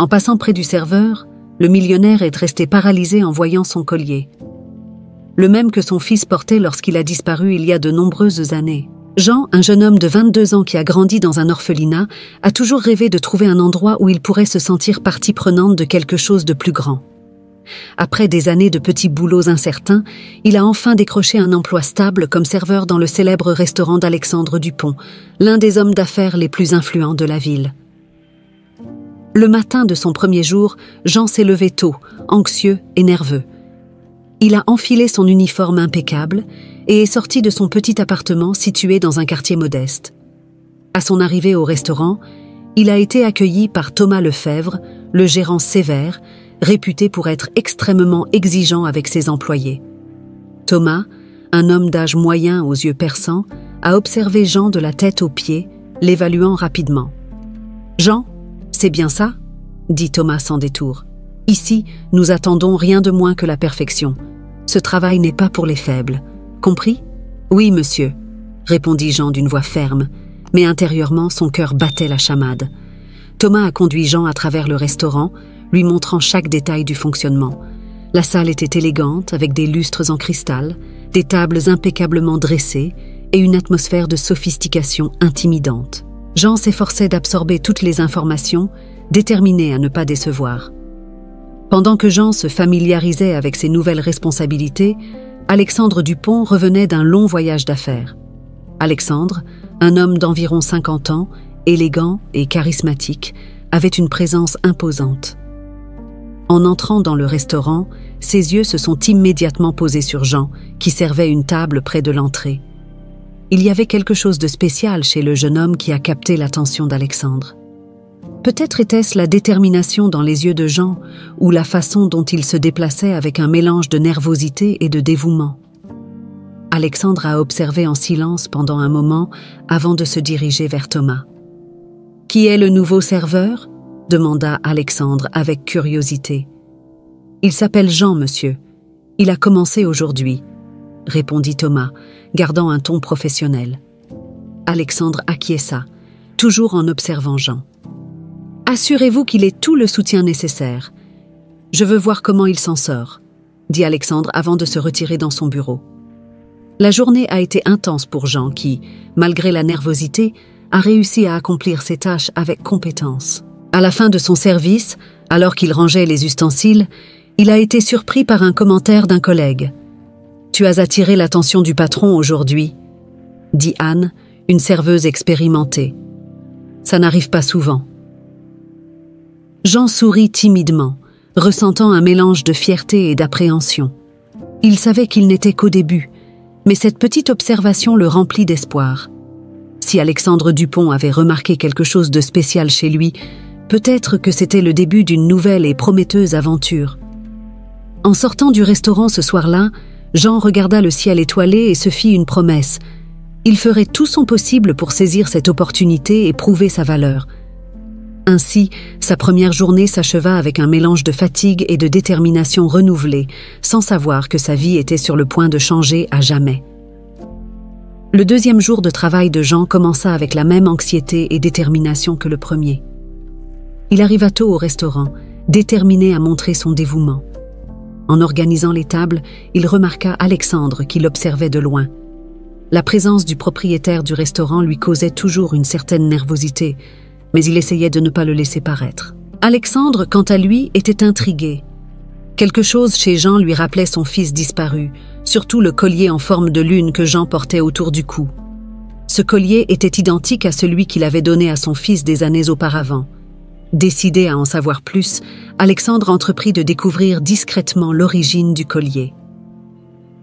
En passant près du serveur, le millionnaire est resté paralysé en voyant son collier. Le même que son fils portait lorsqu'il a disparu il y a de nombreuses années. Jean, un jeune homme de 22 ans qui a grandi dans un orphelinat, a toujours rêvé de trouver un endroit où il pourrait se sentir partie prenante de quelque chose de plus grand. Après des années de petits boulots incertains, il a enfin décroché un emploi stable comme serveur dans le célèbre restaurant d'Alexandre Dupont, l'un des hommes d'affaires les plus influents de la ville. Le matin de son premier jour, Jean s'est levé tôt, anxieux et nerveux. Il a enfilé son uniforme impeccable et est sorti de son petit appartement situé dans un quartier modeste. À son arrivée au restaurant, il a été accueilli par Thomas Lefebvre, le gérant sévère, réputé pour être extrêmement exigeant avec ses employés. Thomas, un homme d'âge moyen aux yeux perçants, a observé Jean de la tête aux pieds, l'évaluant rapidement. « Jean, c'est bien ça ?» dit Thomas sans détour. « Ici, nous attendons rien de moins que la perfection. Ce travail n'est pas pour les faibles. Compris ? » « Oui, monsieur, » répondit Jean d'une voix ferme, mais intérieurement son cœur battait la chamade. Thomas a conduit Jean à travers le restaurant, lui montrant chaque détail du fonctionnement. La salle était élégante, avec des lustres en cristal, des tables impeccablement dressées et une atmosphère de sophistication intimidante. Jean s'efforçait d'absorber toutes les informations, déterminé à ne pas décevoir. Pendant que Jean se familiarisait avec ses nouvelles responsabilités, Alexandre Dupont revenait d'un long voyage d'affaires. Alexandre, un homme d'environ 50 ans, élégant et charismatique, avait une présence imposante. En entrant dans le restaurant, ses yeux se sont immédiatement posés sur Jean, qui servait une table près de l'entrée. Il y avait quelque chose de spécial chez le jeune homme qui a capté l'attention d'Alexandre. Peut-être était-ce la détermination dans les yeux de Jean ou la façon dont il se déplaçait avec un mélange de nervosité et de dévouement. Alexandre a observé en silence pendant un moment avant de se diriger vers Thomas. « Qui est le nouveau serveur ?» demanda Alexandre avec curiosité. « Il s'appelle Jean, monsieur. Il a commencé aujourd'hui, » répondit Thomas, gardant un ton professionnel. Alexandre acquiesça, toujours en observant Jean. « Assurez-vous qu'il ait tout le soutien nécessaire. Je veux voir comment il s'en sort, » dit Alexandre avant de se retirer dans son bureau. La journée a été intense pour Jean qui, malgré la nervosité, a réussi à accomplir ses tâches avec compétence. À la fin de son service, alors qu'il rangeait les ustensiles, il a été surpris par un commentaire d'un collègue. « Tu as attiré l'attention du patron aujourd'hui, » dit Anne, une serveuse expérimentée. « Ça n'arrive pas souvent. » Jean sourit timidement, ressentant un mélange de fierté et d'appréhension. Il savait qu'il n'était qu'au début, mais cette petite observation le remplit d'espoir. Si Alexandre Dupont avait remarqué quelque chose de spécial chez lui, peut-être que c'était le début d'une nouvelle et prometteuse aventure. En sortant du restaurant ce soir-là, Jean regarda le ciel étoilé et se fit une promesse. Il ferait tout son possible pour saisir cette opportunité et prouver sa valeur. Ainsi, sa première journée s'acheva avec un mélange de fatigue et de détermination renouvelée, sans savoir que sa vie était sur le point de changer à jamais. Le deuxième jour de travail de Jean commença avec la même anxiété et détermination que le premier. Il arriva tôt au restaurant, déterminé à montrer son dévouement. En organisant les tables, il remarqua Alexandre qui l'observait de loin. La présence du propriétaire du restaurant lui causait toujours une certaine nervosité, mais il essayait de ne pas le laisser paraître. Alexandre, quant à lui, était intrigué. Quelque chose chez Jean lui rappelait son fils disparu, surtout le collier en forme de lune que Jean portait autour du cou. Ce collier était identique à celui qu'il avait donné à son fils des années auparavant. Décidé à en savoir plus, Alexandre entreprit de découvrir discrètement l'origine du collier.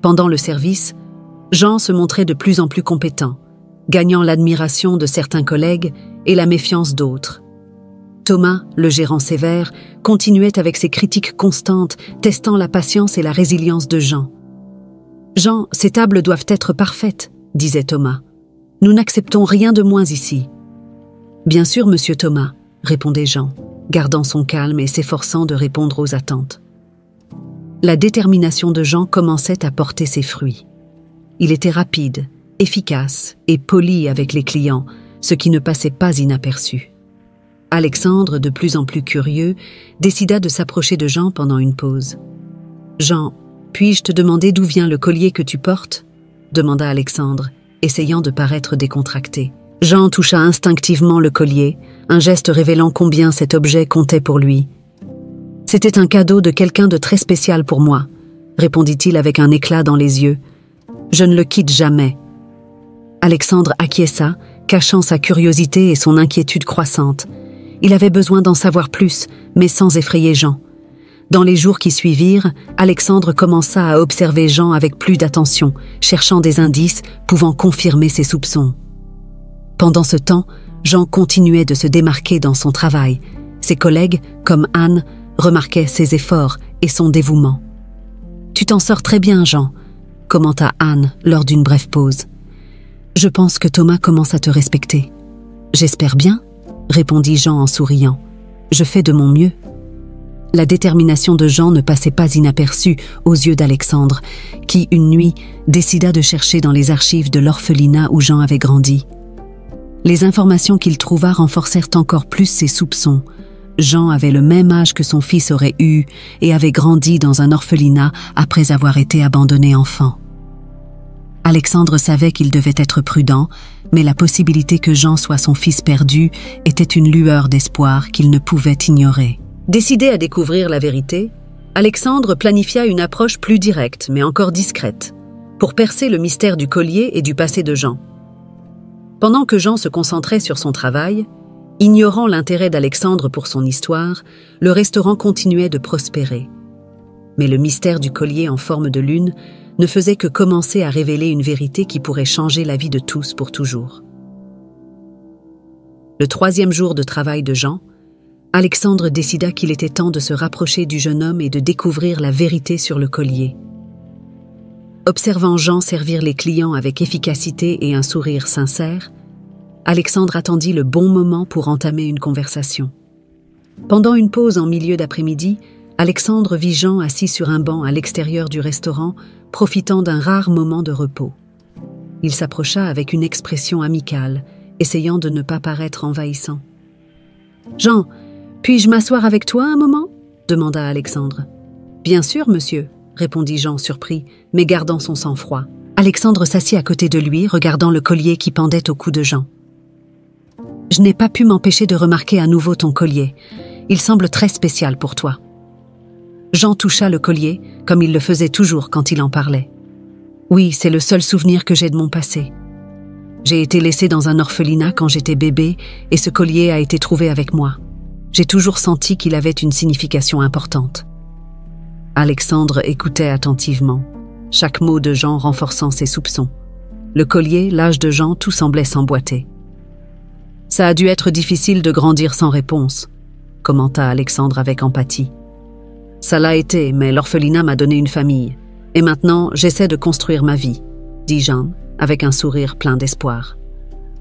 Pendant le service, Jean se montrait de plus en plus compétent, gagnant l'admiration de certains collègues et la méfiance d'autres. Thomas, le gérant sévère, continuait avec ses critiques constantes, testant la patience et la résilience de Jean. « Jean, ces tables doivent être parfaites, » disait Thomas. « Nous n'acceptons rien de moins ici. »« Bien sûr, monsieur Thomas, » répondait Jean, gardant son calme et s'efforçant de répondre aux attentes. La détermination de Jean commençait à porter ses fruits. Il était rapide, efficace et poli avec les clients, ce qui ne passait pas inaperçu. Alexandre, de plus en plus curieux, décida de s'approcher de Jean pendant une pause. « Jean, puis-je te demander d'où vient le collier que tu portes ?» demanda Alexandre, essayant de paraître décontracté. Jean toucha instinctivement le collier, un geste révélant combien cet objet comptait pour lui. « C'était un cadeau de quelqu'un de très spécial pour moi, » répondit-il avec un éclat dans les yeux. « Je ne le quitte jamais. » Alexandre acquiesça, cachant sa curiosité et son inquiétude croissante. Il avait besoin d'en savoir plus, mais sans effrayer Jean. Dans les jours qui suivirent, Alexandre commença à observer Jean avec plus d'attention, cherchant des indices pouvant confirmer ses soupçons. Pendant ce temps, Jean continuait de se démarquer dans son travail. Ses collègues, comme Anne, remarquaient ses efforts et son dévouement. « Tu t'en sors très bien, Jean », commenta Anne lors d'une brève pause. « Je pense que Thomas commence à te respecter. »« J'espère bien », répondit Jean en souriant. « Je fais de mon mieux. » La détermination de Jean ne passait pas inaperçue aux yeux d'Alexandre, qui, une nuit, décida de chercher dans les archives de l'orphelinat où Jean avait grandi. Les informations qu'il trouva renforcèrent encore plus ses soupçons. Jean avait le même âge que son fils aurait eu et avait grandi dans un orphelinat après avoir été abandonné enfant. Alexandre savait qu'il devait être prudent, mais la possibilité que Jean soit son fils perdu était une lueur d'espoir qu'il ne pouvait ignorer. Décidé à découvrir la vérité, Alexandre planifia une approche plus directe, mais encore discrète, pour percer le mystère du collier et du passé de Jean. Pendant que Jean se concentrait sur son travail, ignorant l'intérêt d'Alexandre pour son histoire, le restaurant continuait de prospérer. Mais le mystère du collier en forme de lune ne faisait que commencer à révéler une vérité qui pourrait changer la vie de tous pour toujours. Le 3e jour de travail de Jean, Alexandre décida qu'il était temps de se rapprocher du jeune homme et de découvrir la vérité sur le collier. Observant Jean servir les clients avec efficacité et un sourire sincère, Alexandre attendit le bon moment pour entamer une conversation. Pendant une pause en milieu d'après-midi, Alexandre vit Jean assis sur un banc à l'extérieur du restaurant, profitant d'un rare moment de repos. Il s'approcha avec une expression amicale, essayant de ne pas paraître envahissant. « Jean, puis-je m'asseoir avec toi un moment ?» demanda Alexandre. « Bien sûr, monsieur », répondit Jean surpris, mais gardant son sang-froid. Alexandre s'assit à côté de lui, regardant le collier qui pendait au cou de Jean. « Je n'ai pas pu m'empêcher de remarquer à nouveau ton collier. Il semble très spécial pour toi. » Jean toucha le collier, comme il le faisait toujours quand il en parlait. « Oui, c'est le seul souvenir que j'ai de mon passé. J'ai été laissé dans un orphelinat quand j'étais bébé et ce collier a été trouvé avec moi. J'ai toujours senti qu'il avait une signification importante. » Alexandre écoutait attentivement, chaque mot de Jean renforçant ses soupçons. Le collier, l'âge de Jean, tout semblait s'emboîter. « Ça a dû être difficile de grandir sans réponse », commenta Alexandre avec empathie. « Ça l'a été, mais l'orphelinat m'a donné une famille. Et maintenant, j'essaie de construire ma vie, » dit Jean, avec un sourire plein d'espoir.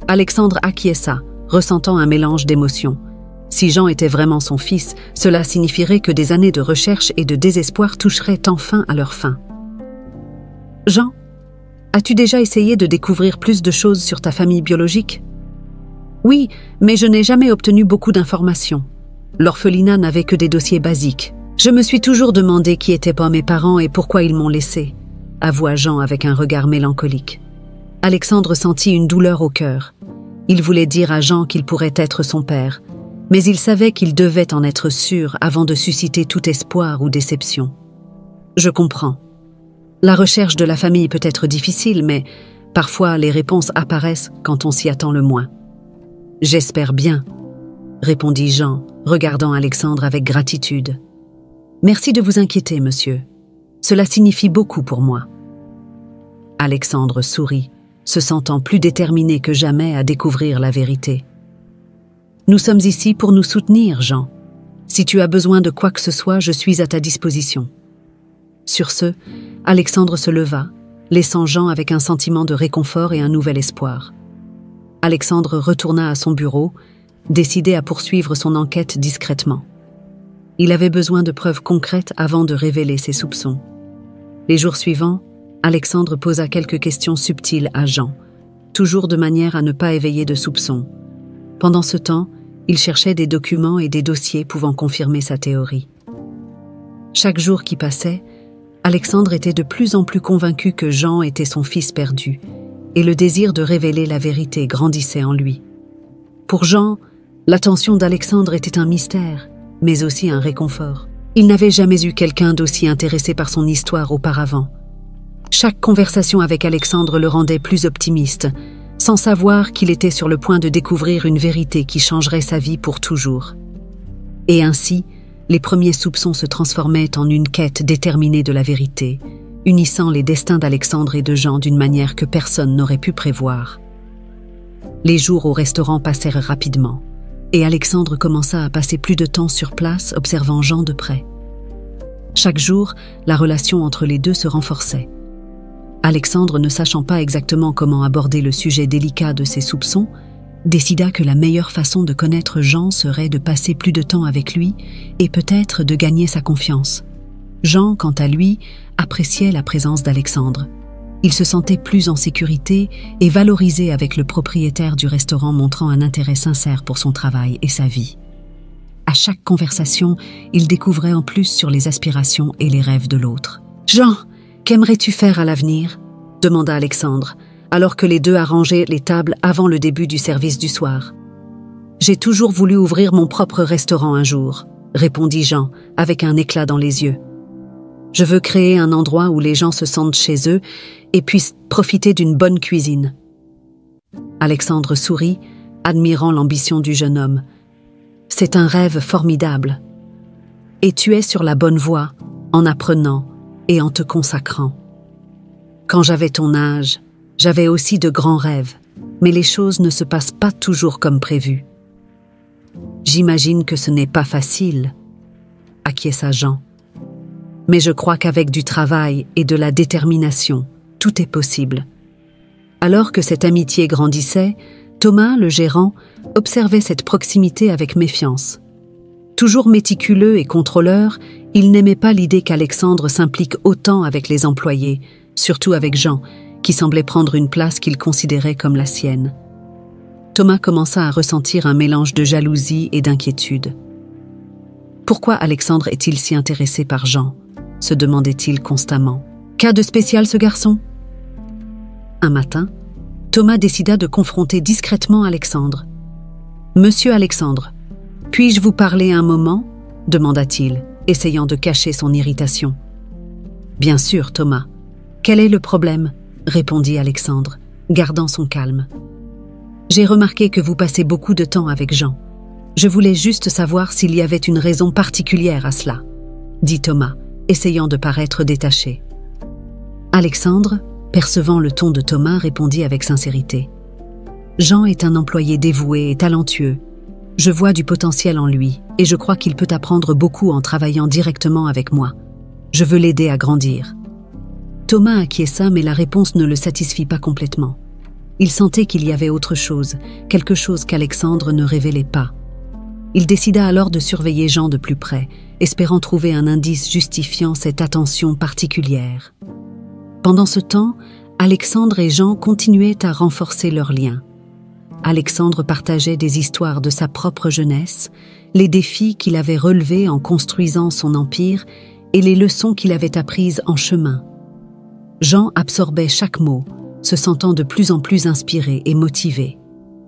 Alexandre acquiesça, ressentant un mélange d'émotions. Si Jean était vraiment son fils, cela signifierait que des années de recherche et de désespoir toucheraient enfin à leur fin. « Jean, as-tu déjà essayé de découvrir plus de choses sur ta famille biologique ? » « Oui, mais je n'ai jamais obtenu beaucoup d'informations. L'orphelinat n'avait que des dossiers basiques. Je me suis toujours demandé qui étaient pas mes parents et pourquoi ils m'ont laissé, » avoua Jean avec un regard mélancolique. Alexandre sentit une douleur au cœur. Il voulait dire à Jean qu'il pourrait être son père, mais il savait qu'il devait en être sûr avant de susciter tout espoir ou déception. « Je comprends. La recherche de la famille peut être difficile, mais parfois les réponses apparaissent quand on s'y attend le moins. »« J'espère bien, » répondit Jean, regardant Alexandre avec gratitude. « Merci de vous inquiéter, monsieur. Cela signifie beaucoup pour moi. » Alexandre sourit, se sentant plus déterminé que jamais à découvrir la vérité. « Nous sommes ici pour nous soutenir, Jean. Si tu as besoin de quoi que ce soit, je suis à ta disposition. » Sur ce, Alexandre se leva, laissant Jean avec un sentiment de réconfort et un nouvel espoir. Alexandre retourna à son bureau, décidé à poursuivre son enquête discrètement. Il avait besoin de preuves concrètes avant de révéler ses soupçons. Les jours suivants, Alexandre posa quelques questions subtiles à Jean, toujours de manière à ne pas éveiller de soupçons. Pendant ce temps, Il cherchait des documents et des dossiers pouvant confirmer sa théorie. Chaque jour qui passait, Alexandre était de plus en plus convaincu que Jean était son fils perdu, et le désir de révéler la vérité grandissait en lui. Pour Jean, l'attention d'Alexandre était un mystère, mais aussi un réconfort. Il n'avait jamais eu quelqu'un d'aussi intéressé par son histoire auparavant. Chaque conversation avec Alexandre le rendait plus optimiste, sans savoir qu'il était sur le point de découvrir une vérité qui changerait sa vie pour toujours. Et ainsi, les premiers soupçons se transformaient en une quête déterminée de la vérité, unissant les destins d'Alexandre et de Jean d'une manière que personne n'aurait pu prévoir. Les jours au restaurant passèrent rapidement, et Alexandre commença à passer plus de temps sur place observant Jean de près. Chaque jour, la relation entre les deux se renforçait. Alexandre, ne sachant pas exactement comment aborder le sujet délicat de ses soupçons, décida que la meilleure façon de connaître Jean serait de passer plus de temps avec lui et peut-être de gagner sa confiance. Jean, quant à lui, appréciait la présence d'Alexandre. Il se sentait plus en sécurité et valorisé avec le propriétaire du restaurant, montrant un intérêt sincère pour son travail et sa vie. À chaque conversation, il découvrait en plus sur les aspirations et les rêves de l'autre. « Jean, qu'aimerais-tu faire à l'avenir ?» demanda Alexandre, alors que les deux arrangeaient les tables avant le début du service du soir. « J'ai toujours voulu ouvrir mon propre restaurant un jour, » répondit Jean, avec un éclat dans les yeux. « Je veux créer un endroit où les gens se sentent chez eux et puissent profiter d'une bonne cuisine. » Alexandre sourit, admirant l'ambition du jeune homme. « C'est un rêve formidable. Et tu es sur la bonne voie, en apprenant et en te consacrant. Quand j'avais ton âge, j'avais aussi de grands rêves, mais les choses ne se passent pas toujours comme prévu. J'imagine que ce n'est pas facile, acquiesça Jean. Mais je crois qu'avec du travail et de la détermination, tout est possible. » Alors que cette amitié grandissait, Thomas, le gérant, observait cette proximité avec méfiance. Toujours méticuleux et contrôleur, il n'aimait pas l'idée qu'Alexandre s'implique autant avec les employés, surtout avec Jean, qui semblait prendre une place qu'il considérait comme la sienne. Thomas commença à ressentir un mélange de jalousie et d'inquiétude. Pourquoi Alexandre est-il si intéressé par Jean ? Se demandait-il constamment. Qu'a de spécial ce garçon ? Un matin, Thomas décida de confronter discrètement Alexandre. « Monsieur Alexandre, puis-je vous parler un moment ?» demanda-t-il, essayant de cacher son irritation. « Bien sûr, Thomas. Quel est le problème ?» répondit Alexandre, gardant son calme. « J'ai remarqué que vous passez beaucoup de temps avec Jean. Je voulais juste savoir s'il y avait une raison particulière à cela, » dit Thomas, essayant de paraître détaché. Alexandre, percevant le ton de Thomas, répondit avec sincérité. « Jean est un employé dévoué et talentueux. Je vois du potentiel en lui et je crois qu'il peut apprendre beaucoup en travaillant directement avec moi. Je veux l'aider à grandir. » Thomas acquiesça, mais la réponse ne le satisfit pas complètement. Il sentait qu'il y avait autre chose, quelque chose qu'Alexandre ne révélait pas. Il décida alors de surveiller Jean de plus près, espérant trouver un indice justifiant cette attention particulière. Pendant ce temps, Alexandre et Jean continuaient à renforcer leurs liens. Alexandre partageait des histoires de sa propre jeunesse, les défis qu'il avait relevés en construisant son empire et les leçons qu'il avait apprises en chemin. Jean absorbait chaque mot, se sentant de plus en plus inspiré et motivé.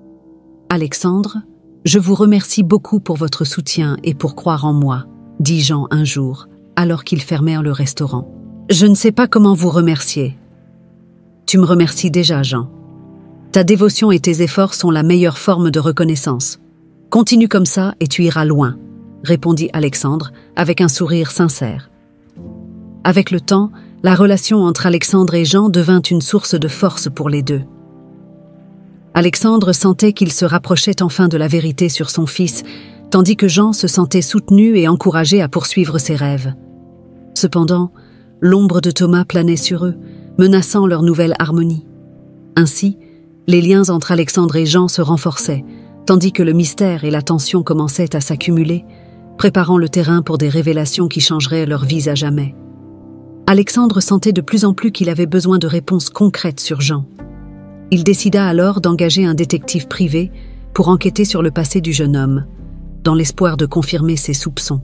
« Alexandre, je vous remercie beaucoup pour votre soutien et pour croire en moi, » dit Jean un jour, alors qu'ils fermèrent le restaurant. « Je ne sais pas comment vous remercier. »« Tu me remercies déjà, Jean. Ta dévotion et tes efforts sont la meilleure forme de reconnaissance. Continue comme ça et tu iras loin, » répondit Alexandre avec un sourire sincère. Avec le temps, la relation entre Alexandre et Jean devint une source de force pour les deux. Alexandre sentait qu'il se rapprochait enfin de la vérité sur son fils, tandis que Jean se sentait soutenu et encouragé à poursuivre ses rêves. Cependant, l'ombre de Thomas planait sur eux, menaçant leur nouvelle harmonie. Ainsi, les liens entre Alexandre et Jean se renforçaient, tandis que le mystère et la tension commençaient à s'accumuler, préparant le terrain pour des révélations qui changeraient leur vie à jamais. Alexandre sentait de plus en plus qu'il avait besoin de réponses concrètes sur Jean. Il décida alors d'engager un détective privé pour enquêter sur le passé du jeune homme, dans l'espoir de confirmer ses soupçons.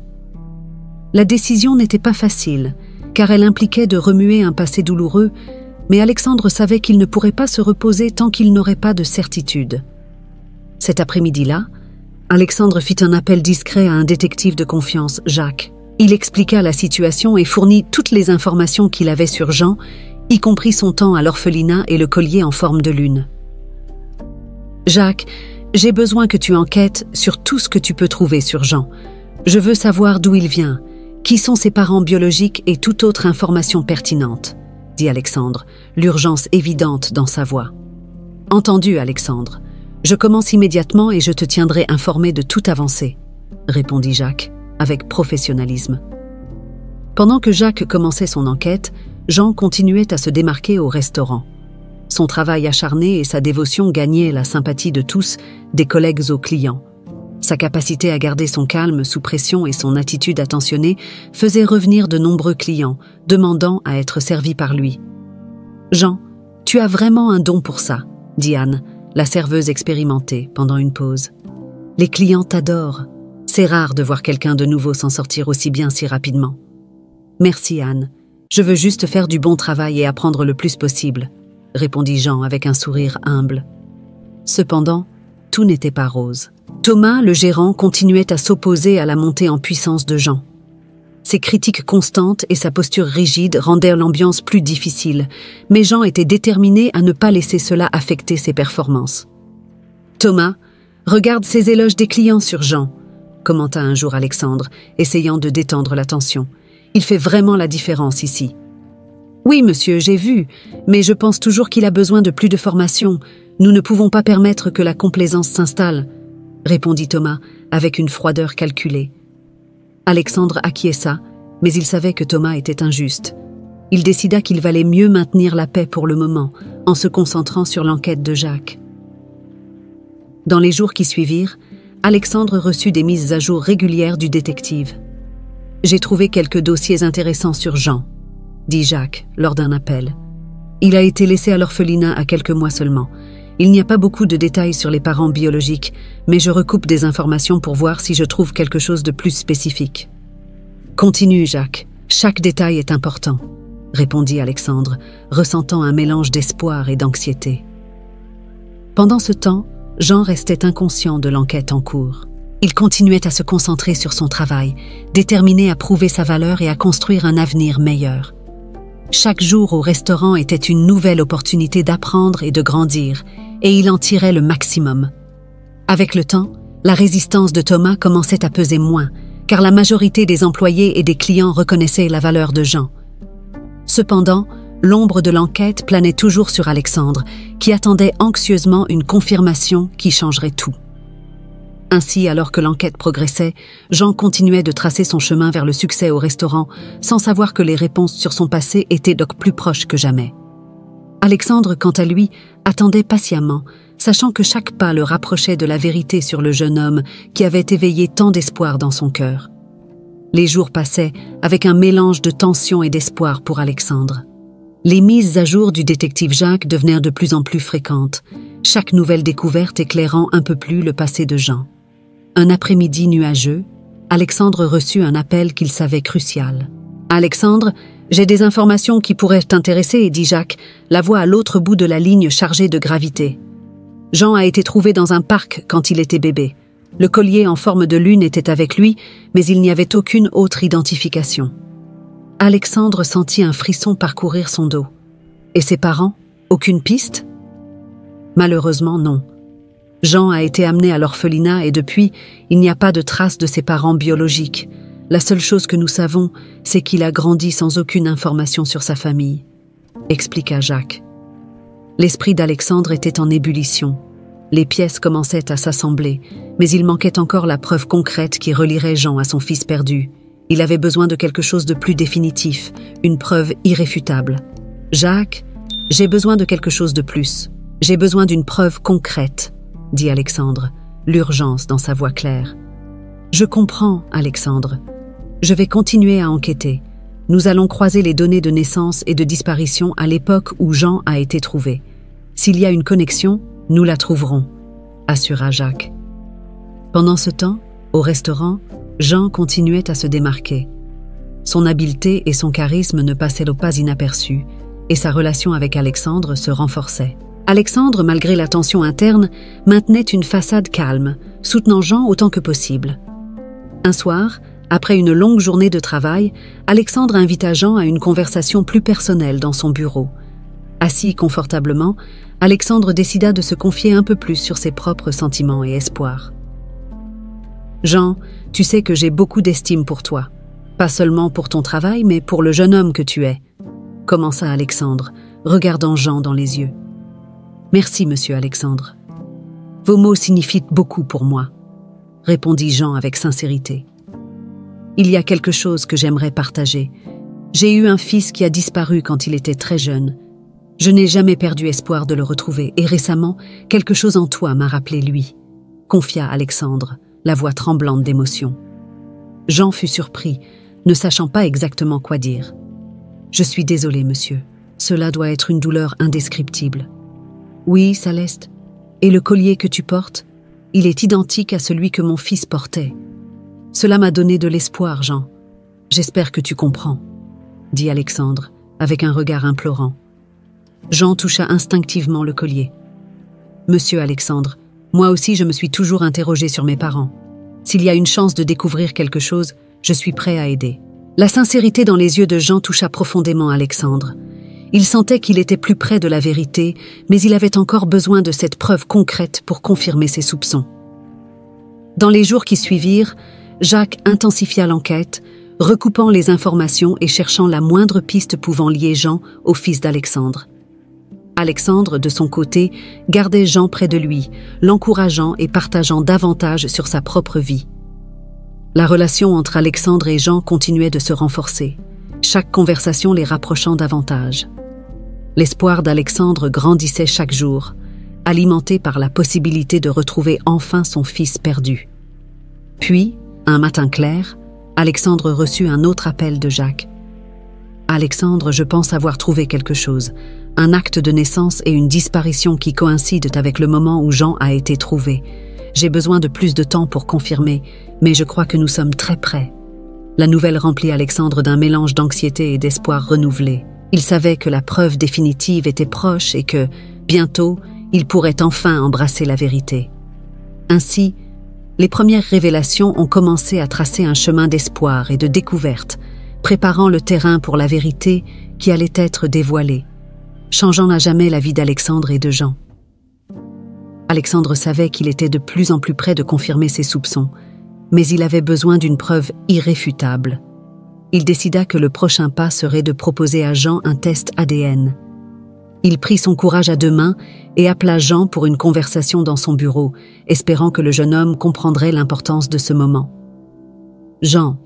La décision n'était pas facile, car elle impliquait de remuer un passé douloureux, mais Alexandre savait qu'il ne pourrait pas se reposer tant qu'il n'aurait pas de certitude. Cet après-midi-là, Alexandre fit un appel discret à un détective de confiance, Jacques. Il expliqua la situation et fournit toutes les informations qu'il avait sur Jean, y compris son temps à l'orphelinat et le collier en forme de lune. « Jacques, j'ai besoin que tu enquêtes sur tout ce que tu peux trouver sur Jean. Je veux savoir d'où il vient, qui sont ses parents biologiques et toute autre information pertinente, » dit Alexandre, l'urgence évidente dans sa voix. « Entendu, Alexandre. Je commence immédiatement et je te tiendrai informé de toute avancée, » répondit Jacques, avec professionnalisme. Pendant que Jacques commençait son enquête, Jean continuait à se démarquer au restaurant. Son travail acharné et sa dévotion gagnaient la sympathie de tous, des collègues aux clients. Sa capacité à garder son calme sous pression et son attitude attentionnée faisaient revenir de nombreux clients, demandant à être servis par lui. « Jean, tu as vraiment un don pour ça, » dit Anne, la serveuse expérimentée, pendant une pause. « Les clients t'adorent. C'est rare de voir quelqu'un de nouveau s'en sortir aussi bien si rapidement. »« Merci, Anne. Je veux juste faire du bon travail et apprendre le plus possible, » répondit Jean avec un sourire humble. Cependant, tout n'était pas rose. Thomas, le gérant, continuait à s'opposer à la montée en puissance de Jean. Ses critiques constantes et sa posture rigide rendaient l'ambiance plus difficile, mais Jean était déterminé à ne pas laisser cela affecter ses performances. « Thomas, regarde ces éloges des clients sur Jean », commenta un jour Alexandre, essayant de détendre la tension. « Il fait vraiment la différence ici. »« Oui, monsieur, j'ai vu, mais je pense toujours qu'il a besoin de plus de formation. Nous ne pouvons pas permettre que la complaisance s'installe, » répondit Thomas avec une froideur calculée. Alexandre acquiesça, mais il savait que Thomas était injuste. Il décida qu'il valait mieux maintenir la paix pour le moment, en se concentrant sur l'enquête de Jacques. Dans les jours qui suivirent, Alexandre reçut des mises à jour régulières du détective. « J'ai trouvé quelques dossiers intéressants sur Jean », dit Jacques lors d'un appel. « Il a été laissé à l'orphelinat à quelques mois seulement. Il n'y a pas beaucoup de détails sur les parents biologiques, mais je recoupe des informations pour voir si je trouve quelque chose de plus spécifique. »« Continue, Jacques. Chaque détail est important, » répondit Alexandre, ressentant un mélange d'espoir et d'anxiété. Pendant ce temps, Jean restait inconscient de l'enquête en cours. Il continuait à se concentrer sur son travail, déterminé à prouver sa valeur et à construire un avenir meilleur. Chaque jour au restaurant était une nouvelle opportunité d'apprendre et de grandir, et il en tirait le maximum. Avec le temps, la résistance de Thomas commençait à peser moins, car la majorité des employés et des clients reconnaissaient la valeur de Jean. Cependant, l'ombre de l'enquête planait toujours sur Alexandre, qui attendait anxieusement une confirmation qui changerait tout. Ainsi, alors que l'enquête progressait, Jean continuait de tracer son chemin vers le succès au restaurant, sans savoir que les réponses sur son passé étaient donc plus proches que jamais. Alexandre, quant à lui, attendait patiemment, sachant que chaque pas le rapprochait de la vérité sur le jeune homme qui avait éveillé tant d'espoir dans son cœur. Les jours passaient avec un mélange de tension et d'espoir pour Alexandre. Les mises à jour du détective Jacques devenaient de plus en plus fréquentes, chaque nouvelle découverte éclairant un peu plus le passé de Jean. Un après-midi nuageux, Alexandre reçut un appel qu'il savait crucial. « Alexandre, j'ai des informations qui pourraient t'intéresser, » dit Jacques, la voix à l'autre bout de la ligne chargée de gravité. Jean a été trouvé dans un parc quand il était bébé. Le collier en forme de lune était avec lui, mais il n'y avait aucune autre identification. Alexandre sentit un frisson parcourir son dos. Et ses parents? Aucune piste? Malheureusement, non. Jean a été amené à l'orphelinat et depuis, il n'y a pas de traces de ses parents biologiques. La seule chose que nous savons, c'est qu'il a grandi sans aucune information sur sa famille, expliqua Jacques. L'esprit d'Alexandre était en ébullition. Les pièces commençaient à s'assembler, mais il manquait encore la preuve concrète qui relierait Jean à son fils perdu. Il avait besoin de quelque chose de plus définitif, une preuve irréfutable. « Jacques, j'ai besoin de quelque chose de plus. J'ai besoin d'une preuve concrète, » dit Alexandre, l'urgence dans sa voix claire. « Je comprends, Alexandre. Je vais continuer à enquêter. Nous allons croiser les données de naissance et de disparition à l'époque où Jean a été trouvé. S'il y a une connexion, nous la trouverons. assura Jacques. Pendant ce temps, au restaurant, Jean continuait à se démarquer. Son habileté et son charisme ne passaient pas inaperçus, et sa relation avec Alexandre se renforçait. Alexandre, malgré la tension interne, maintenait une façade calme, soutenant Jean autant que possible. Un soir, après une longue journée de travail, Alexandre invita Jean à une conversation plus personnelle dans son bureau. Assis confortablement, Alexandre décida de se confier un peu plus sur ses propres sentiments et espoirs. « Jean, tu sais que j'ai beaucoup d'estime pour toi. Pas seulement pour ton travail, mais pour le jeune homme que tu es. » commença Alexandre, regardant Jean dans les yeux. « Merci, monsieur Alexandre. Vos mots signifient beaucoup pour moi, » répondit Jean avec sincérité. « Il y a quelque chose que j'aimerais partager. J'ai eu un fils qui a disparu quand il était très jeune. Je n'ai jamais perdu espoir de le retrouver, et récemment, quelque chose en toi m'a rappelé lui, » confia Alexandre, la voix tremblante d'émotion. Jean fut surpris, ne sachant pas exactement quoi dire. « Je suis désolé, monsieur. Cela doit être une douleur indescriptible. »« Oui, Céleste. Et le collier que tu portes, il est identique à celui que mon fils portait. Cela m'a donné de l'espoir, Jean. J'espère que tu comprends, » dit Alexandre, avec un regard implorant. Jean toucha instinctivement le collier. « Monsieur Alexandre, moi aussi je me suis toujours interrogé sur mes parents. S'il y a une chance de découvrir quelque chose, je suis prêt à aider. » La sincérité dans les yeux de Jean toucha profondément Alexandre. Il sentait qu'il était plus près de la vérité, mais il avait encore besoin de cette preuve concrète pour confirmer ses soupçons. Dans les jours qui suivirent, Jacques intensifia l'enquête, recoupant les informations et cherchant la moindre piste pouvant lier Jean au fils d'Alexandre. Alexandre, de son côté, gardait Jean près de lui, l'encourageant et partageant davantage sur sa propre vie. La relation entre Alexandre et Jean continuait de se renforcer, chaque conversation les rapprochant davantage. L'espoir d'Alexandre grandissait chaque jour, alimenté par la possibilité de retrouver enfin son fils perdu. Puis, un matin clair, Alexandre reçut un autre appel de Jacques. « Alexandre, je pense avoir trouvé quelque chose. Un acte de naissance et une disparition qui coïncident avec le moment où Jean a été trouvé. J'ai besoin de plus de temps pour confirmer, mais je crois que nous sommes très près. » La nouvelle remplit Alexandre d'un mélange d'anxiété et d'espoir renouvelé. Il savait que la preuve définitive était proche et que, bientôt, il pourrait enfin embrasser la vérité. Ainsi, les premières révélations ont commencé à tracer un chemin d'espoir et de découverte, préparant le terrain pour la vérité qui allait être dévoilée, changeant à jamais la vie d'Alexandre et de Jean. Alexandre savait qu'il était de plus en plus près de confirmer ses soupçons, mais il avait besoin d'une preuve irréfutable. Il décida que le prochain pas serait de proposer à Jean un test ADN. Il prit son courage à deux mains et appela Jean pour une conversation dans son bureau, espérant que le jeune homme comprendrait l'importance de ce moment. « Jean,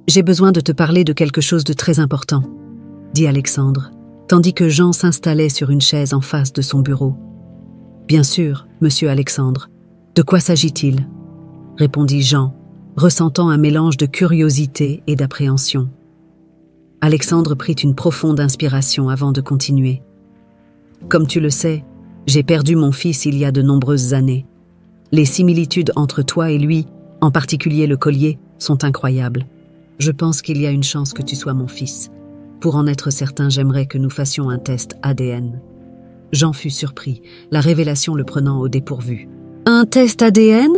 j'ai besoin de te parler de quelque chose de très important, » dit Alexandre, tandis que Jean s'installait sur une chaise en face de son bureau. « Bien sûr, monsieur Alexandre. De quoi s'agit-il » répondit Jean, ressentant un mélange de curiosité et d'appréhension. Alexandre prit une profonde inspiration avant de continuer. « Comme tu le sais, j'ai perdu mon fils il y a de nombreuses années. Les similitudes entre toi et lui, en particulier le collier, sont incroyables. Je pense qu'il y a une chance que tu sois mon fils. Pour en être certain, j'aimerais que nous fassions un test ADN. » Jean fut surpris, la révélation le prenant au dépourvu. « Un test ADN ?»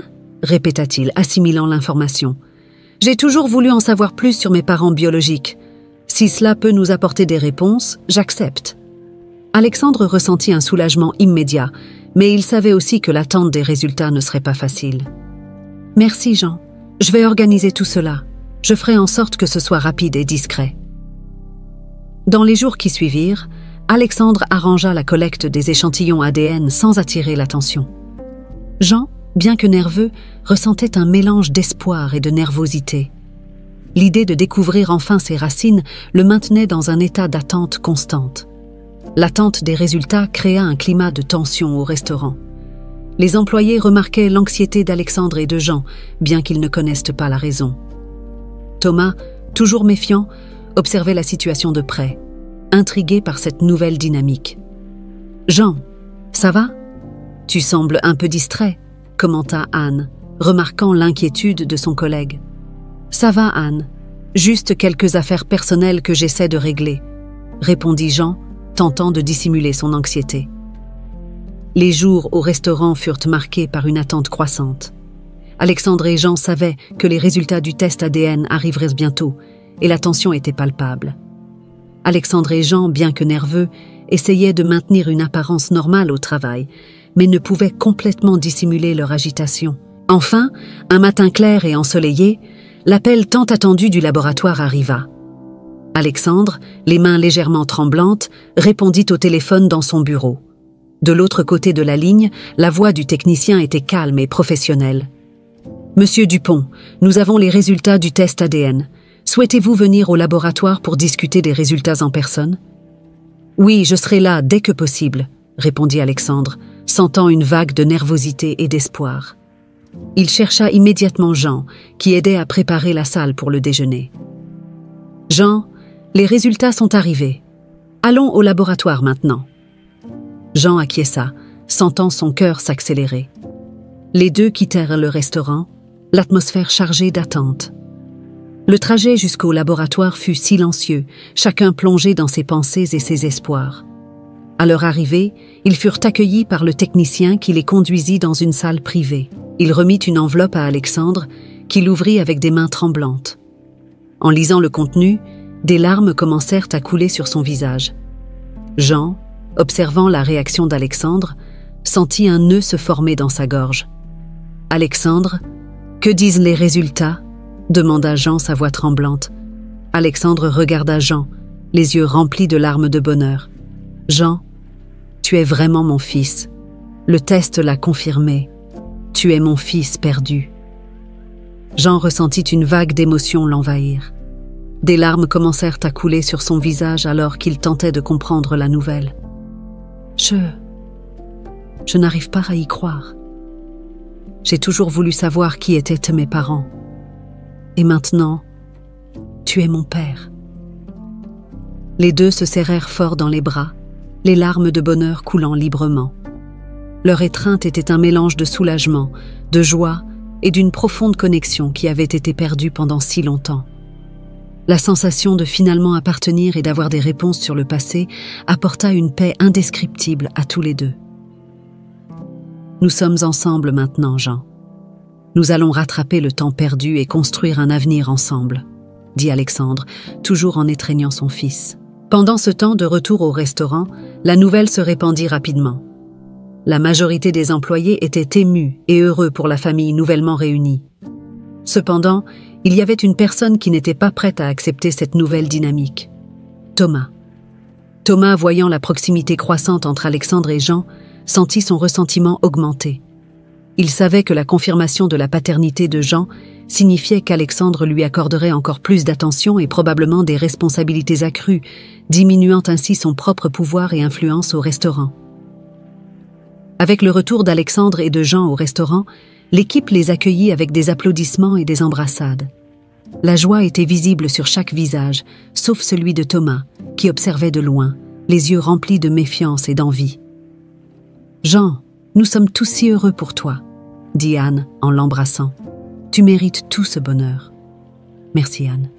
répéta-t-il, assimilant l'information. « J'ai toujours voulu en savoir plus sur mes parents biologiques. Si cela peut nous apporter des réponses, j'accepte. » Alexandre ressentit un soulagement immédiat, mais il savait aussi que l'attente des résultats ne serait pas facile. « Merci, Jean. Je vais organiser tout cela. Je ferai en sorte que ce soit rapide et discret. » Dans les jours qui suivirent, Alexandre arrangea la collecte des échantillons ADN sans attirer l'attention. Jean, bien que nerveux, ressentait un mélange d'espoir et de nervosité. L'idée de découvrir enfin ses racines le maintenait dans un état d'attente constante. L'attente des résultats créa un climat de tension au restaurant. Les employés remarquaient l'anxiété d'Alexandre et de Jean, bien qu'ils ne connaissent pas la raison. Thomas, toujours méfiant, observait la situation de près, intrigué par cette nouvelle dynamique. « Jean, ça va ? Tu sembles un peu distrait » commenta Anne, remarquant l'inquiétude de son collègue. Ça va, Anne. Juste quelques affaires personnelles que j'essaie de régler, répondit Jean, tentant de dissimuler son anxiété. Les jours au restaurant furent marqués par une attente croissante. Alexandre et Jean savaient que les résultats du test ADN arriveraient bientôt, et la tension était palpable. Alexandre et Jean, bien que nerveux, essayaient de maintenir une apparence normale au travail, mais ne pouvaient complètement dissimuler leur agitation. Enfin, un matin clair et ensoleillé, l'appel tant attendu du laboratoire arriva. Alexandre, les mains légèrement tremblantes, répondit au téléphone dans son bureau. De l'autre côté de la ligne, la voix du technicien était calme et professionnelle. « Monsieur Dupont, nous avons les résultats du test ADN. Souhaitez-vous venir au laboratoire pour discuter des résultats en personne ?»« Oui, je serai là dès que possible, » répondit Alexandre, sentant une vague de nervosité et d'espoir. Il chercha immédiatement Jean, qui aidait à préparer la salle pour le déjeuner. « Jean, les résultats sont arrivés. Allons au laboratoire maintenant. » Jean acquiesça, sentant son cœur s'accélérer. Les deux quittèrent le restaurant, l'atmosphère chargée d'attente. Le trajet jusqu'au laboratoire fut silencieux, chacun plongé dans ses pensées et ses espoirs. À leur arrivée, ils furent accueillis par le technicien qui les conduisit dans une salle privée. Il remit une enveloppe à Alexandre, qui l'ouvrit avec des mains tremblantes. En lisant le contenu, des larmes commencèrent à couler sur son visage. Jean, observant la réaction d'Alexandre, sentit un nœud se former dans sa gorge. « Alexandre, que disent les résultats ?» demanda Jean, sa voix tremblante. Alexandre regarda Jean, les yeux remplis de larmes de bonheur. « Jean, tu es vraiment mon fils. Le test l'a confirmé. Tu es mon fils perdu. » Jean ressentit une vague d'émotion l'envahir. Des larmes commencèrent à couler sur son visage alors qu'il tentait de comprendre la nouvelle. Je n'arrive pas à y croire. J'ai toujours voulu savoir qui étaient mes parents. Et maintenant, tu es mon père. Les deux se serrèrent fort dans les bras, les larmes de bonheur coulant librement. Leur étreinte était un mélange de soulagement, de joie et d'une profonde connexion qui avait été perdue pendant si longtemps. La sensation de finalement appartenir et d'avoir des réponses sur le passé apporta une paix indescriptible à tous les deux. « Nous sommes ensemble maintenant, Jean. Nous allons rattraper le temps perdu et construire un avenir ensemble, » dit Alexandre, toujours en étreignant son fils. Pendant ce temps de retour au restaurant, la nouvelle se répandit rapidement. La majorité des employés étaient émus et heureux pour la famille nouvellement réunie. Cependant, il y avait une personne qui n'était pas prête à accepter cette nouvelle dynamique. Thomas. Thomas, voyant la proximité croissante entre Alexandre et Jean, sentit son ressentiment augmenter. Il savait que la confirmation de la paternité de Jean signifiait qu'Alexandre lui accorderait encore plus d'attention et probablement des responsabilités accrues, diminuant ainsi son propre pouvoir et influence au restaurant. Avec le retour d'Alexandre et de Jean au restaurant, l'équipe les accueillit avec des applaudissements et des embrassades. La joie était visible sur chaque visage, sauf celui de Thomas, qui observait de loin, les yeux remplis de méfiance et d'envie. « Jean, nous sommes tous si heureux pour toi, » dit Anne en l'embrassant. « Tu mérites tout ce bonheur. » « Merci Anne.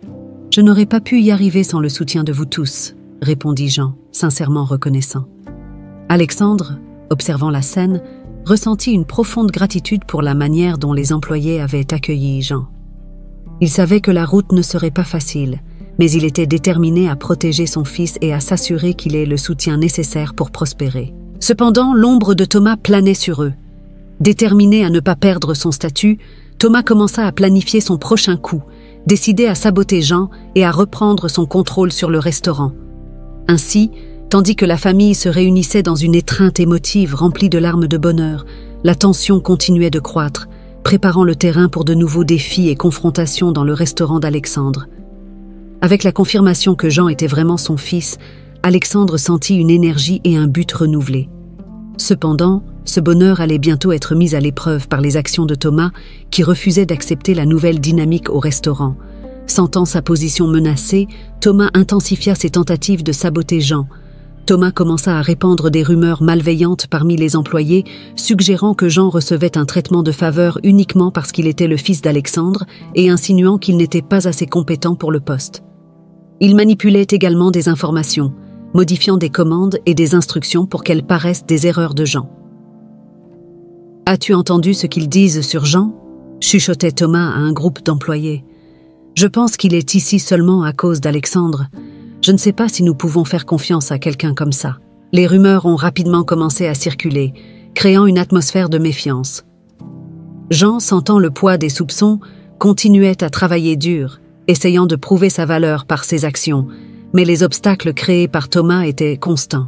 Je n'aurais pas pu y arriver sans le soutien de vous tous, » répondit Jean, sincèrement reconnaissant. Alexandre, observant la scène, ressentit une profonde gratitude pour la manière dont les employés avaient accueilli Jean. Il savait que la route ne serait pas facile, mais il était déterminé à protéger son fils et à s'assurer qu'il ait le soutien nécessaire pour prospérer. Cependant, l'ombre de Thomas planait sur eux. Déterminé à ne pas perdre son statut, Thomas commença à planifier son prochain coup, décidé à saboter Jean et à reprendre son contrôle sur le restaurant. Ainsi, tandis que la famille se réunissait dans une étreinte émotive remplie de larmes de bonheur, la tension continuait de croître, préparant le terrain pour de nouveaux défis et confrontations dans le restaurant d'Alexandre. Avec la confirmation que Jean était vraiment son fils, Alexandre sentit une énergie et un but renouvelés. Cependant, ce bonheur allait bientôt être mis à l'épreuve par les actions de Thomas, qui refusait d'accepter la nouvelle dynamique au restaurant. Sentant sa position menacée, Thomas intensifia ses tentatives de saboter Jean. Thomas commença à répandre des rumeurs malveillantes parmi les employés, suggérant que Jean recevait un traitement de faveur uniquement parce qu'il était le fils d'Alexandre et insinuant qu'il n'était pas assez compétent pour le poste. Il manipulait également des informations, modifiant des commandes et des instructions pour qu'elles paraissent des erreurs de Jean. « As-tu entendu ce qu'ils disent sur Jean ?» chuchotait Thomas à un groupe d'employés. « Je pense qu'il est ici seulement à cause d'Alexandre. Je ne sais pas si nous pouvons faire confiance à quelqu'un comme ça. » Les rumeurs ont rapidement commencé à circuler, créant une atmosphère de méfiance. Jean, sentant le poids des soupçons, continuait à travailler dur, essayant de prouver sa valeur par ses actions, mais les obstacles créés par Thomas étaient constants.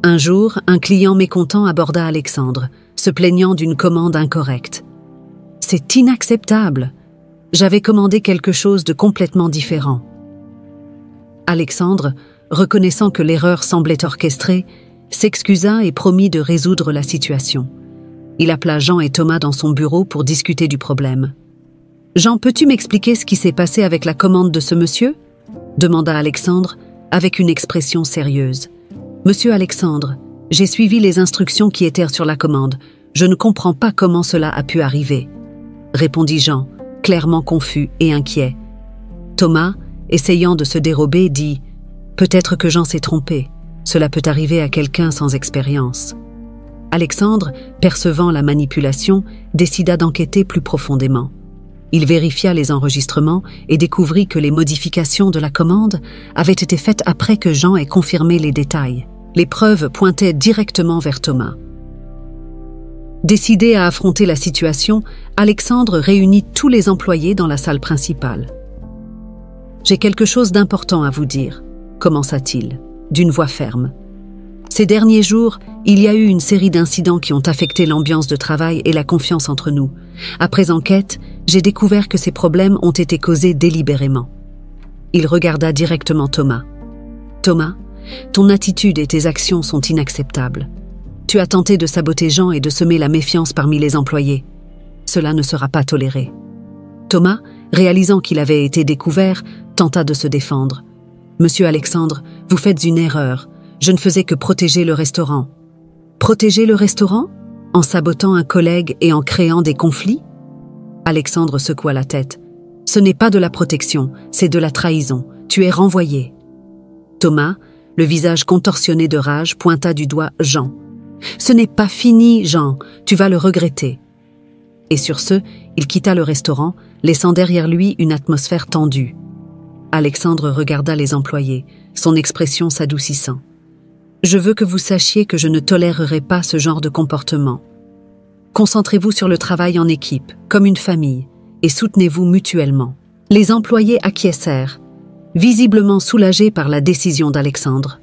Un jour, un client mécontent aborda Alexandre, se plaignant d'une commande incorrecte. « C'est inacceptable. J'avais commandé quelque chose de complètement différent. » Alexandre, reconnaissant que l'erreur semblait orchestrée, s'excusa et promit de résoudre la situation. Il appela Jean et Thomas dans son bureau pour discuter du problème. « Jean, peux-tu m'expliquer ce qui s'est passé avec la commande de ce monsieur ?» demanda Alexandre avec une expression sérieuse. « Monsieur Alexandre, j'ai suivi les instructions qui étaient sur la commande. Je ne comprends pas comment cela a pu arriver. » répondit Jean, clairement confus et inquiet. Thomas, essayant de se dérober, dit « Peut-être que Jean s'est trompé. Cela peut arriver à quelqu'un sans expérience. » Alexandre, percevant la manipulation, décida d'enquêter plus profondément. Il vérifia les enregistrements et découvrit que les modifications de la commande avaient été faites après que Jean ait confirmé les détails. Les preuves pointaient directement vers Thomas. Décidé à affronter la situation, Alexandre réunit tous les employés dans la salle principale. « J'ai quelque chose d'important à vous dire », commença-t-il, d'une voix ferme. « Ces derniers jours, il y a eu une série d'incidents qui ont affecté l'ambiance de travail et la confiance entre nous. Après enquête, j'ai découvert que ces problèmes ont été causés délibérément. » Il regarda directement Thomas. « Thomas, ton attitude et tes actions sont inacceptables. Tu as tenté de saboter Jean et de semer la méfiance parmi les employés. Cela ne sera pas toléré. » Thomas, réalisant qu'il avait été découvert, tenta de se défendre. « Monsieur Alexandre, vous faites une erreur. Je ne faisais que protéger le restaurant. » « Protéger le restaurant ? En sabotant un collègue et en créant des conflits ?» Alexandre secoua la tête. « Ce n'est pas de la protection, c'est de la trahison. Tu es renvoyé. » Thomas, le visage contorsionné de rage, pointa du doigt Jean. « Ce n'est pas fini, Jean. Tu vas le regretter. » Et sur ce, il quitta le restaurant, laissant derrière lui une atmosphère tendue. Alexandre regarda les employés, son expression s'adoucissant. « Je veux que vous sachiez que je ne tolérerai pas ce genre de comportement. Concentrez-vous sur le travail en équipe, comme une famille, et soutenez-vous mutuellement. » Les employés acquiescèrent, visiblement soulagés par la décision d'Alexandre.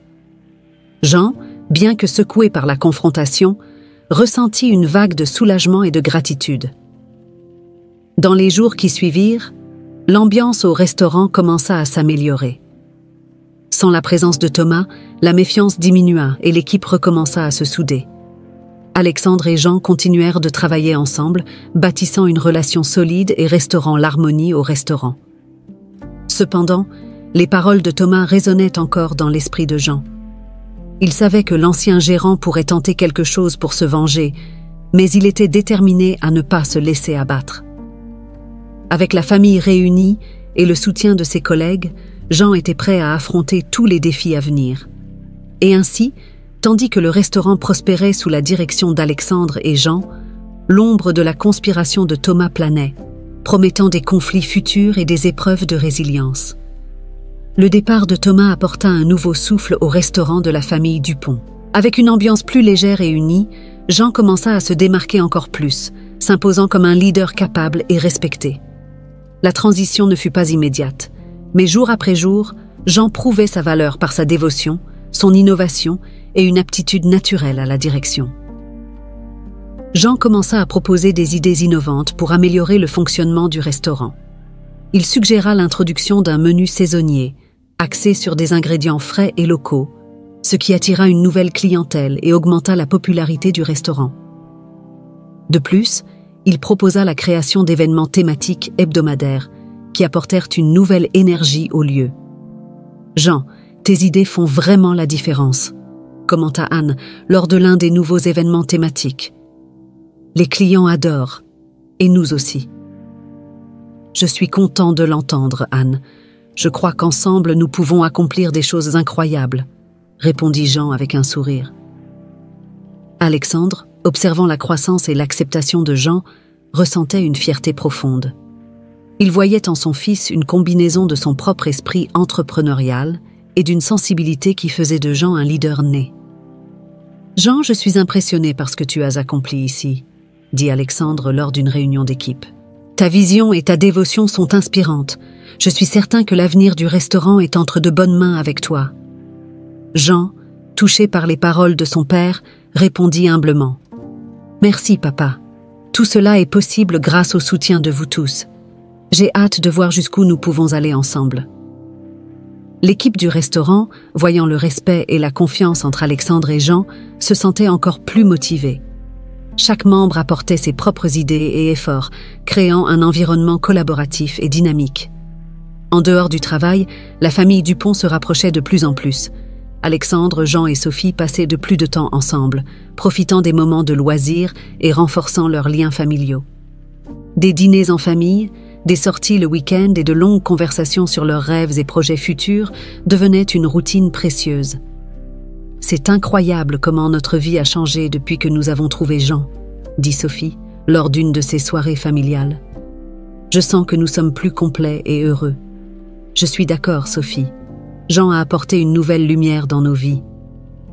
Jean, bien que secoué par la confrontation, ressentit une vague de soulagement et de gratitude. Dans les jours qui suivirent, l'ambiance au restaurant commença à s'améliorer. Sans la présence de Thomas, la méfiance diminua et l'équipe recommença à se souder. Alexandre et Jean continuèrent de travailler ensemble, bâtissant une relation solide et restaurant l'harmonie au restaurant. Cependant, les paroles de Thomas résonnaient encore dans l'esprit de Jean. Il savait que l'ancien gérant pourrait tenter quelque chose pour se venger, mais il était déterminé à ne pas se laisser abattre. Avec la famille réunie et le soutien de ses collègues, Jean était prêt à affronter tous les défis à venir. Et ainsi, tandis que le restaurant prospérait sous la direction d'Alexandre et Jean, l'ombre de la conspiration de Thomas planait, promettant des conflits futurs et des épreuves de résilience. Le départ de Thomas apporta un nouveau souffle au restaurant de la famille Dupont. Avec une ambiance plus légère et unie, Jean commença à se démarquer encore plus, s'imposant comme un leader capable et respecté. La transition ne fut pas immédiate, mais jour après jour, Jean prouvait sa valeur par sa dévotion, son innovation et une aptitude naturelle à la direction. Jean commença à proposer des idées innovantes pour améliorer le fonctionnement du restaurant. Il suggéra l'introduction d'un menu saisonnier, axé sur des ingrédients frais et locaux, ce qui attira une nouvelle clientèle et augmenta la popularité du restaurant. De plus, il proposa la création d'événements thématiques hebdomadaires qui apportèrent une nouvelle énergie au lieu. Jean, Tes idées font vraiment la différence, commenta Anne lors de l'un des nouveaux événements thématiques. Les clients adorent, et nous aussi. Je suis content de l'entendre, Anne. Je crois qu'ensemble nous pouvons accomplir des choses incroyables, répondit Jean avec un sourire. Alexandre, observant la croissance et l'acceptation de Jean, ressentait une fierté profonde. Il voyait en son fils une combinaison de son propre esprit entrepreneurial et d'une sensibilité qui faisait de Jean un leader né. « Jean, je suis impressionné par ce que tu as accompli ici », dit Alexandre lors d'une réunion d'équipe. « Ta vision et ta dévotion sont inspirantes. Je suis certain que l'avenir du restaurant est entre de bonnes mains avec toi. » Jean, touché par les paroles de son père, répondit humblement. « Merci, papa. Tout cela est possible grâce au soutien de vous tous. J'ai hâte de voir jusqu'où nous pouvons aller ensemble. » L'équipe du restaurant, voyant le respect et la confiance entre Alexandre et Jean, se sentait encore plus motivée. Chaque membre apportait ses propres idées et efforts, créant un environnement collaboratif et dynamique. En dehors du travail, la famille Dupont se rapprochait de plus en plus. Alexandre, Jean et Sophie passaient de plus de temps ensemble, profitant des moments de loisirs et renforçant leurs liens familiaux. Des dîners en famille, des sorties le week-end et de longues conversations sur leurs rêves et projets futurs devenaient une routine précieuse. « C'est incroyable comment notre vie a changé depuis que nous avons trouvé Jean », dit Sophie lors d'une de ces soirées familiales. « Je sens que nous sommes plus complets et heureux. » « Je suis d'accord, Sophie. Jean a apporté une nouvelle lumière dans nos vies, »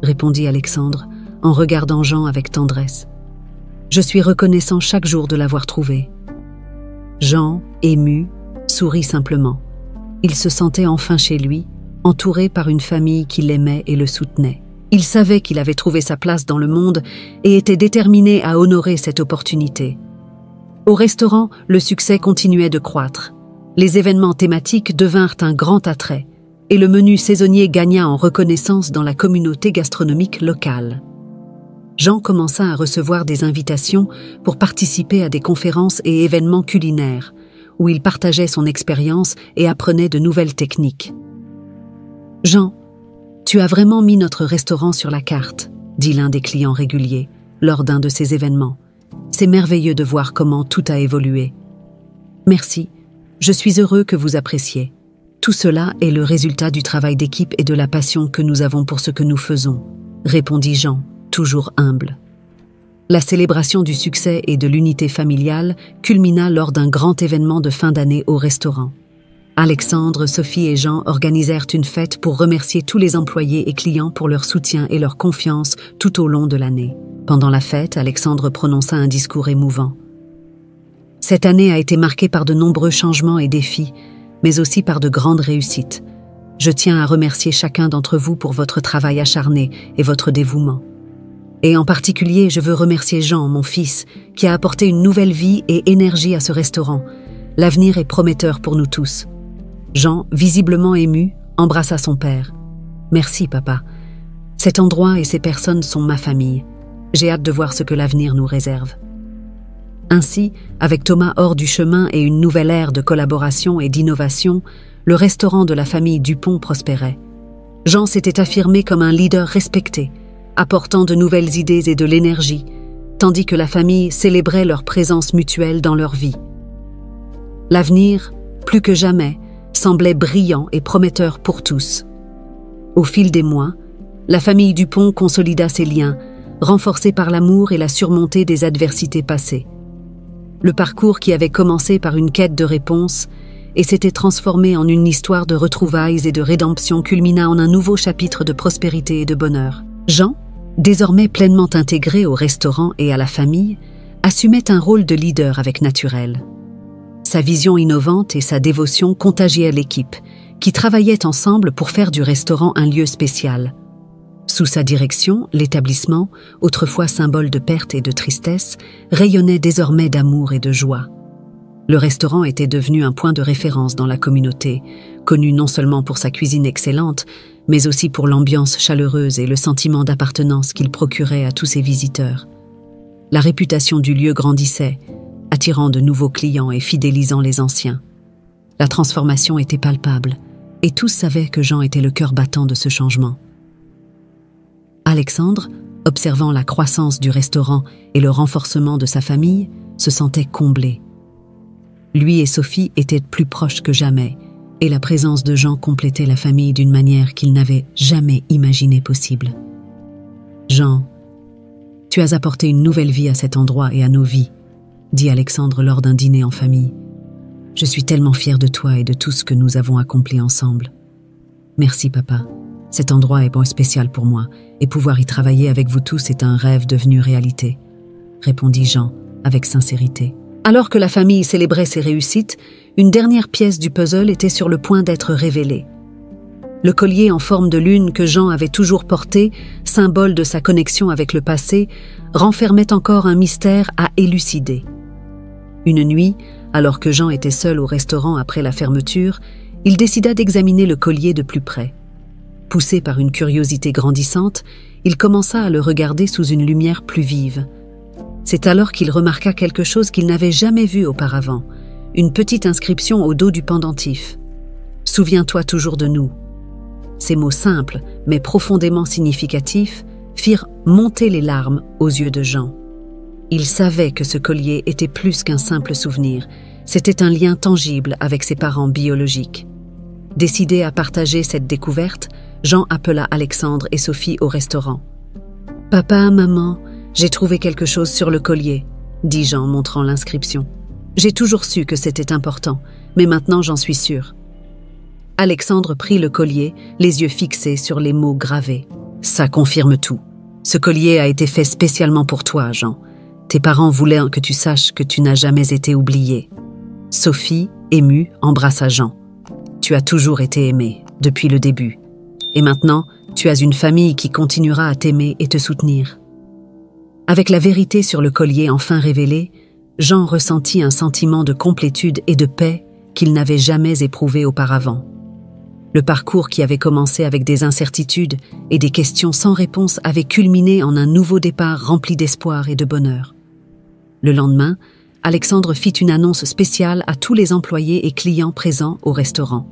répondit Alexandre en regardant Jean avec tendresse. « Je suis reconnaissant chaque jour de l'avoir trouvé. » Jean, ému, sourit simplement. Il se sentait enfin chez lui, entouré par une famille qui l'aimait et le soutenait. Il savait qu'il avait trouvé sa place dans le monde et était déterminé à honorer cette opportunité. Au restaurant, le succès continuait de croître. Les événements thématiques devinrent un grand attrait et le menu saisonnier gagna en reconnaissance dans la communauté gastronomique locale. Jean commença à recevoir des invitations pour participer à des conférences et événements culinaires, où il partageait son expérience et apprenait de nouvelles techniques. « Jean, tu as vraiment mis notre restaurant sur la carte, » dit l'un des clients réguliers, lors d'un de ces événements. « C'est merveilleux de voir comment tout a évolué. » « Merci, je suis heureux que vous appréciez. Tout cela est le résultat du travail d'équipe et de la passion que nous avons pour ce que nous faisons, » répondit Jean, toujours humble. La célébration du succès et de l'unité familiale culmina lors d'un grand événement de fin d'année au restaurant. Alexandre, Sophie et Jean organisèrent une fête pour remercier tous les employés et clients pour leur soutien et leur confiance tout au long de l'année. Pendant la fête, Alexandre prononça un discours émouvant. Cette année a été marquée par de nombreux changements et défis, mais aussi par de grandes réussites. Je tiens à remercier chacun d'entre vous pour votre travail acharné et votre dévouement. Et en particulier, je veux remercier Jean, mon fils, qui a apporté une nouvelle vie et énergie à ce restaurant. L'avenir est prometteur pour nous tous. Jean, visiblement ému, embrassa son père. « Merci, papa. Cet endroit et ces personnes sont ma famille. J'ai hâte de voir ce que l'avenir nous réserve. » Ainsi, avec Thomas hors du chemin et une nouvelle ère de collaboration et d'innovation, le restaurant de la famille Dupont prospérait. Jean s'était affirmé comme un leader respecté, apportant de nouvelles idées et de l'énergie, tandis que la famille célébrait leur présence mutuelle dans leur vie. L'avenir, plus que jamais, semblait brillant et prometteur pour tous. Au fil des mois, la famille Dupont consolida ses liens, renforcés par l'amour et la surmontée des adversités passées. Le parcours qui avait commencé par une quête de réponse et s'était transformé en une histoire de retrouvailles et de rédemption culmina en un nouveau chapitre de prospérité et de bonheur. Jean, désormais pleinement intégré au restaurant et à la famille, assumait un rôle de leader avec naturel. Sa vision innovante et sa dévotion contagiaient l'équipe, qui travaillait ensemble pour faire du restaurant un lieu spécial. Sous sa direction, l'établissement, autrefois symbole de perte et de tristesse, rayonnait désormais d'amour et de joie. Le restaurant était devenu un point de référence dans la communauté, connu non seulement pour sa cuisine excellente, mais aussi pour l'ambiance chaleureuse et le sentiment d'appartenance qu'il procurait à tous ses visiteurs. La réputation du lieu grandissait, attirant de nouveaux clients et fidélisant les anciens. La transformation était palpable. et tous savaient que Jean était le cœur battant de ce changement. Alexandre, observant la croissance du restaurant et le renforcement de sa famille, se sentait comblé. Lui et Sophie étaient plus proches que jamais, et la présence de Jean complétait la famille d'une manière qu'il n'avait jamais imaginée possible. « Jean, tu as apporté une nouvelle vie à cet endroit et à nos vies, » dit Alexandre lors d'un dîner en famille. « Je suis tellement fier de toi et de tout ce que nous avons accompli ensemble. Merci papa, cet endroit est spécial pour moi, et pouvoir y travailler avec vous tous est un rêve devenu réalité, » répondit Jean avec sincérité. Alors que la famille célébrait ses réussites, une dernière pièce du puzzle était sur le point d'être révélée. Le collier en forme de lune que Jean avait toujours porté, symbole de sa connexion avec le passé, renfermait encore un mystère à élucider. Une nuit, alors que Jean était seul au restaurant après la fermeture, il décida d'examiner le collier de plus près. Poussé par une curiosité grandissante, il commença à le regarder sous une lumière plus vive. C'est alors qu'il remarqua quelque chose qu'il n'avait jamais vu auparavant, une petite inscription au dos du pendentif. « Souviens-toi toujours de nous ». Ces mots simples, mais profondément significatifs, firent monter les larmes aux yeux de Jean. Il savait que ce collier était plus qu'un simple souvenir, c'était un lien tangible avec ses parents biologiques. Décidé à partager cette découverte, Jean appela Alexandre et Sophie au restaurant. « Papa, maman, j'ai trouvé quelque chose sur le collier, » dit Jean montrant l'inscription. « J'ai toujours su que c'était important, mais maintenant j'en suis sûr. » Alexandre prit le collier, les yeux fixés sur les mots gravés. « Ça confirme tout. Ce collier a été fait spécialement pour toi, Jean. Tes parents voulaient que tu saches que tu n'as jamais été oublié. » Sophie, émue, embrassa Jean. « Tu as toujours été aimé, depuis le début. Et maintenant, tu as une famille qui continuera à t'aimer et te soutenir. » Avec la vérité sur le collier enfin révélée, Jean ressentit un sentiment de complétude et de paix qu'il n'avait jamais éprouvé auparavant. Le parcours qui avait commencé avec des incertitudes et des questions sans réponse avait culminé en un nouveau départ rempli d'espoir et de bonheur. Le lendemain, Alexandre fit une annonce spéciale à tous les employés et clients présents au restaurant.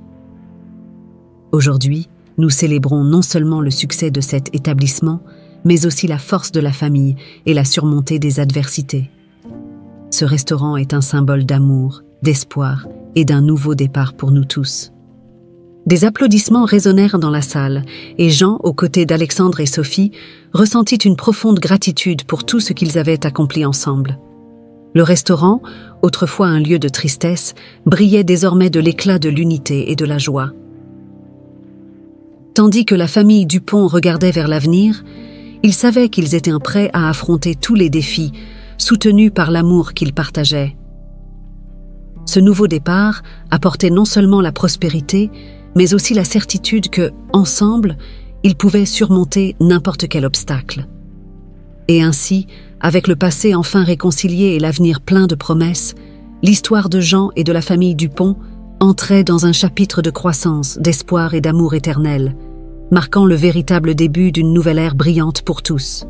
Aujourd'hui, nous célébrons non seulement le succès de cet établissement, mais aussi la force de la famille et la surmontée des adversités. Ce restaurant est un symbole d'amour, d'espoir et d'un nouveau départ pour nous tous. Des applaudissements résonnèrent dans la salle, et Jean, aux côtés d'Alexandre et Sophie, ressentit une profonde gratitude pour tout ce qu'ils avaient accompli ensemble. Le restaurant, autrefois un lieu de tristesse, brillait désormais de l'éclat de l'unité et de la joie. Tandis que la famille Dupont regardait vers l'avenir, ils savaient qu'ils étaient prêts à affronter tous les défis, soutenus par l'amour qu'ils partageaient. Ce nouveau départ apportait non seulement la prospérité, mais aussi la certitude que, ensemble, ils pouvaient surmonter n'importe quel obstacle. Et ainsi, avec le passé enfin réconcilié et l'avenir plein de promesses, l'histoire de Jean et de la famille Dupont entrait dans un chapitre de croissance, d'espoir et d'amour éternel, marquant le véritable début d'une nouvelle ère brillante pour tous.